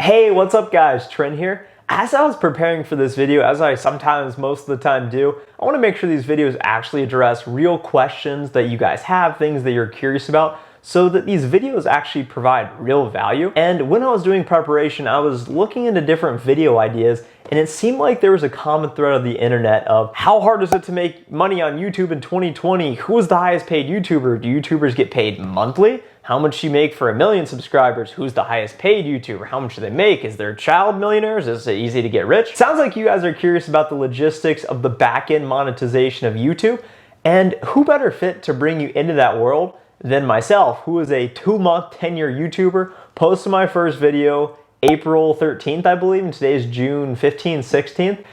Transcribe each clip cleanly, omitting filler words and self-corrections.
Hey, what's up guys? Trent here. As I was preparing for this video, as I sometimes most of the time do, I want to make sure these videos actually address real questions that you guys have, things that you're curious about, so that these videos actually provide real value. And when I was doing preparation, I was looking into different video ideas, and it seemed like there was a common thread of the internet of how hard is it to make money on YouTube in 2020? Who is the highest paid YouTuber? Do YouTubers get paid monthly? How much do you make for 1 million subscribers? Who's the highest paid YouTuber? How much do they make? Is there child millionaires? Is it easy to get rich? Sounds like you guys are curious about the logistics of the back-end monetization of YouTube, and who better fit to bring you into that world than myself, who is a 2-month, 10-year YouTuber, posted my first video April 13th, I believe, and today is June 15th, 16th.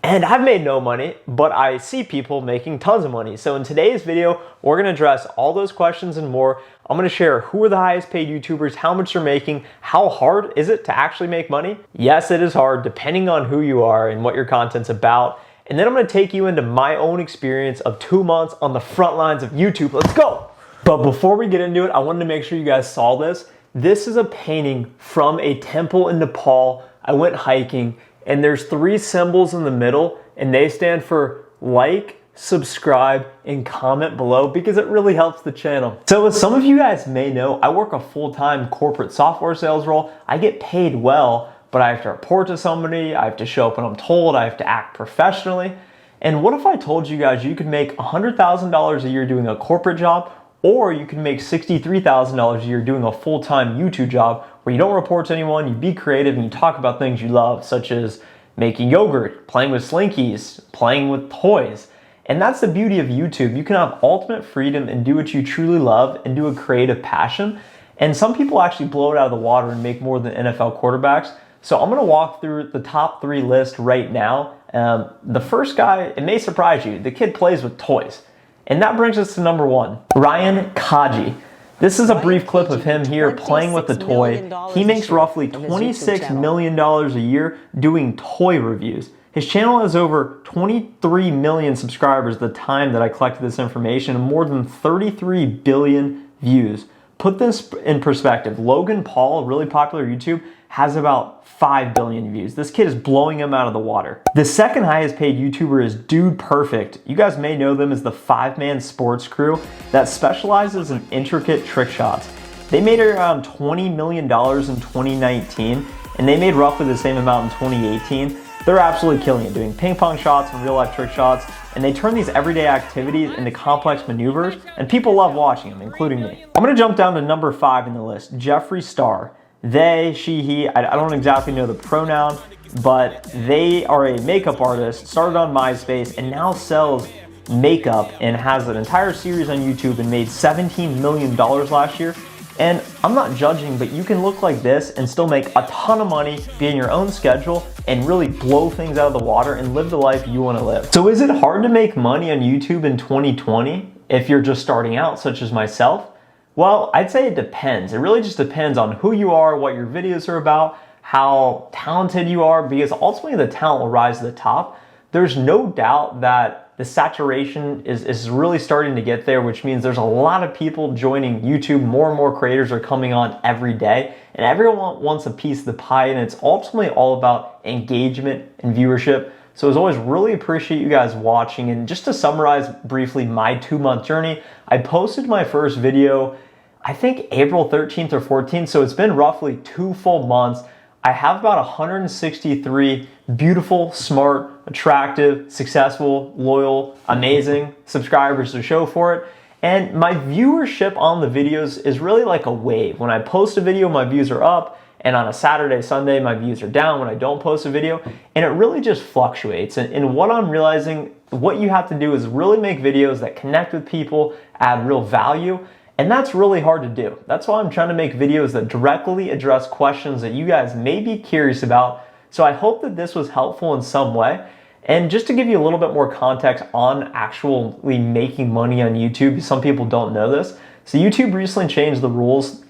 And I've made no money, but I see people making tons of money. So in today's video, we're gonna address all those questions and more. I'm gonna share who are the highest paid YouTubers, how much they're making, how hard is it to actually make money? Yes, it is hard, depending on who you are and what your content's about. And then I'm gonna take you into my own experience of 2 months on the front lines of YouTube. Let's go! But before we get into it, I wanted to make sure you guys saw this. This is a painting from a temple in Nepal. I went hiking, and there's 3 symbols in the middle, and they stand for like, subscribe, and comment below because it really helps the channel. So as some of you guys may know, I work a full-time corporate software sales role. I get paid well, but I have to report to somebody, I have to show up when I'm told, I have to act professionally. And what if I told you guys you could make $100,000 a year doing a corporate job, or you can make $63,000 a year doing a full-time YouTube job where you don't report to anyone, you be creative, and you talk about things you love, such as making yogurt, playing with slinkies, playing with toys. And that's the beauty of YouTube. You can have ultimate freedom and do what you truly love and do a creative passion. And some people actually blow it out of the water and make more than NFL quarterbacks. So I'm gonna walk through the top 3 list right now. The first guy, it may surprise you, the kid plays with toys. And that brings us to number 1, Ryan Kaji. This is a brief clip of him here playing with the toy. He makes roughly $26 million a year doing toy reviews. His channel has over 23 million subscribers at the time that I collected this information and more than 33 billion views. Put this in perspective, Logan Paul, a really popular YouTube, has about 5 billion views. This kid is blowing him out of the water. The second highest paid YouTuber is Dude Perfect. You guys may know them as the 5-man sports crew that specializes in intricate trick shots. They made around $20 million in 2019, and they made roughly the same amount in 2018. They're absolutely killing it, doing ping pong shots and real life trick shots, and they turn these everyday activities into complex maneuvers, and people love watching them, including me. I'm gonna jump down to number 5 in the list, Jeffree Star. They, she, he, I don't exactly know the pronoun, but they are a makeup artist, started on MySpace, and now sells makeup and has an entire series on YouTube and made $17 million last year. And I'm not judging, but you can look like this and still make a ton of money, be in your own schedule, and really blow things out of the water and live the life you want to live. So is it hard to make money on YouTube in 2020 if you're just starting out, such as myself? Well, I'd say it depends. It really just depends on who you are, what your videos are about, how talented you are, because ultimately the talent will rise to the top. There's no doubt that the saturation is really starting to get there, which means there's a lot of people joining YouTube. More and more creators are coming on every day, and everyone wants a piece of the pie, and it's ultimately all about engagement and viewership. So as always, really appreciate you guys watching. And just to summarize briefly my 2-month journey, I posted my first video, I think April 13th or 14th, so it's been roughly 2 full months. I have about 163 beautiful, smart, attractive, successful, loyal, amazing subscribers to show for it. And my viewership on the videos is really like a wave. When I post a video, my views are up, and on a Saturday, Sunday, my views are down when I don't post a video, and it really just fluctuates. And what I'm realizing, what you have to do is really make videos that connect with people, add real value, and that's really hard to do. That's why I'm trying to make videos that directly address questions that you guys may be curious about. So I hope that this was helpful in some way. And just to give you a little bit more context on actually making money on YouTube, some people don't know this. So YouTube recently changed the rules.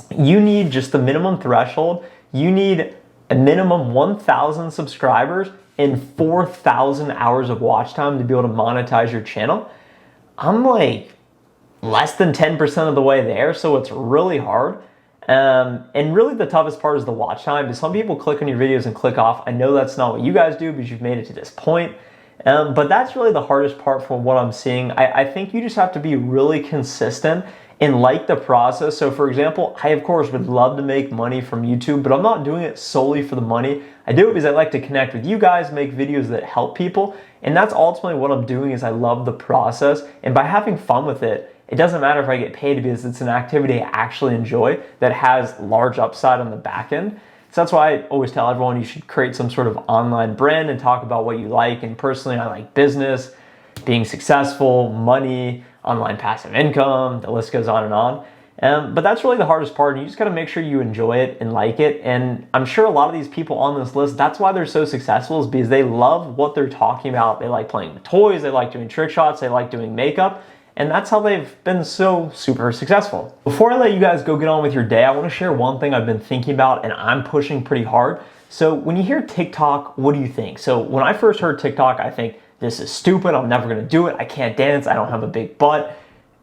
You need just the minimum threshold. You need a minimum 1,000 subscribers and 4,000 hours of watch time to be able to monetize your channel. I'm like less than 10% of the way there, so it's really hard. And really the toughest part is the watch time, because some people click on your videos and click off. I know that's not what you guys do because you've made it to this point. But that's really the hardest part from what I'm seeing. I think you just have to be really consistent and like the process. So for example, I of course would love to make money from YouTube, but I'm not doing it solely for the money. I do it because I like to connect with you guys, make videos that help people. And that's ultimately what I'm doing, is I love the process. And by having fun with it, it doesn't matter if I get paid, because it's an activity I actually enjoy that has large upside on the back end. So that's why I always tell everyone you should create some sort of online brand and talk about what you like. And personally, I like business, being successful, money, online passive income, the list goes on and on. But that's really the hardest part. You just got to make sure you enjoy it and like it. And I'm sure a lot of these people on this list, that's why they're so successful, is because they love what they're talking about. They like playing with toys, they like doing trick shots, they like doing makeup. And that's how they've been so super successful. Before I let you guys go get on with your day, I want to share one thing I've been thinking about and I'm pushing pretty hard. So when you hear TikTok, what do you think? So when I first heard TikTok, I think this is stupid. I'm never going to do it. I can't dance. I don't have a big butt.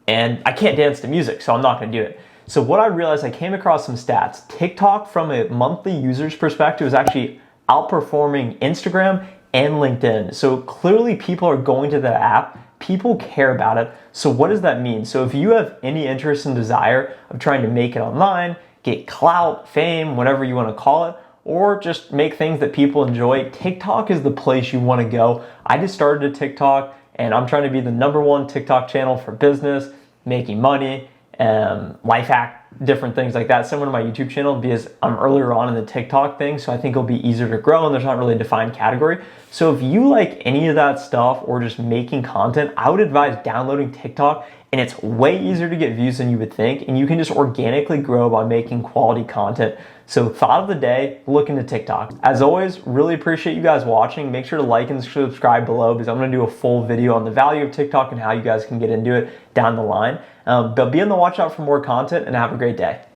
And I can't dance to music, so I'm not going to do it. So what I realized, I came across some stats. TikTok, from a monthly user's perspective, is actually outperforming Instagram and LinkedIn. So clearly people are going to the app. People care about it. So what does that mean? So if you have any interest and desire of trying to make it online, get clout, fame, whatever you want to call it, or just make things that people enjoy, TikTok is the place you want to go. I just started a TikTok, and I'm trying to be the #1 TikTok channel for business, making money, life hack, different things like that, similar to my YouTube channel, because I'm earlier on in the TikTok thing, so I think it'll be easier to grow and there's not really a defined category. So if you like any of that stuff or just making content, I would advise downloading TikTok, and it's way easier to get views than you would think, and you can just organically grow by making quality content. So thought of the day, look into TikTok. As always, really appreciate you guys watching. Make sure to like and subscribe below, because I'm gonna do a full video on the value of TikTok and how you guys can get into it down the line. But be on the watch out for more content, and have a great day.